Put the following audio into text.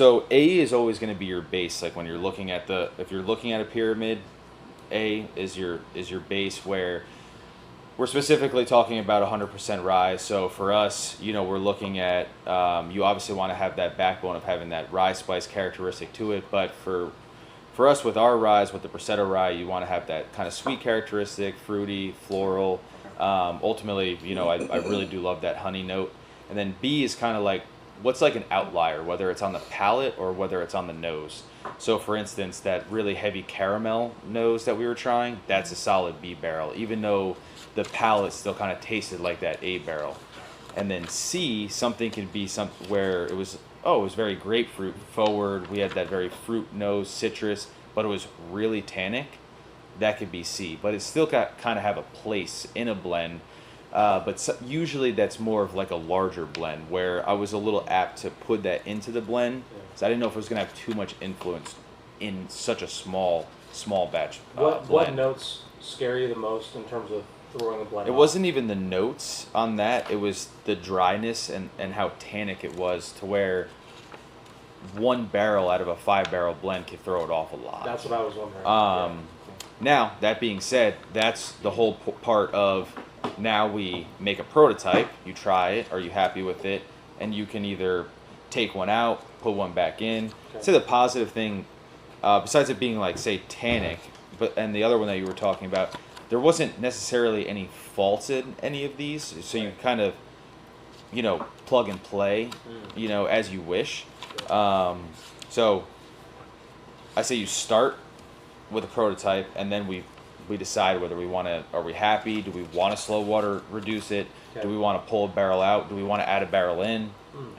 So A is always going to be your base. Like when you're looking at if you're looking at a pyramid, A is your base where we're specifically talking about 100% rye. So for us, we're looking at you obviously want to have that backbone of having that rye spice characteristic to it, but for us with our ryes, with the Prosecco rye, you want to have that kind of sweet characteristic, fruity, floral. Ultimately, I really do love that honey note. And then B is kind of like what's like an outlier, whether it's on the palate or whether it's on the nose. So for instance, that really heavy caramel nose that we were trying, that's a solid B barrel, even though the palate still kind of tasted like that A barrel. And then C, something could be something where it was very grapefruit forward. We had that very fruit nose, citrus, but it was really tannic. That could be C, but it still got kind of have a place in a blend. But usually that's more of like a larger blend where I was a little apt to put that into the blend. So I didn't know if it was going to have too much influence in such a small batch blend. What notes scare you the most in terms of throwing a blend? It wasn't even the notes on that. It was the dryness and how tannic it was to where one barrel out of a 5-barrel blend could throw it off a lot. That's what I was wondering. Now, that being said, that's the whole part of now we make a prototype. You try it. Are you happy with it? And you can either take one out, put one back in. Okay. So the positive thing, besides it being like, say, tannic, and the other one that you were talking about, there wasn't necessarily any faults in any of these. So you kind of, plug and play, as you wish. So I say you start with a prototype, and then we decide whether are we happy? Do we want to slow water reduce it? Okay. Do we want to pull a barrel out? Do we want to add a barrel in? And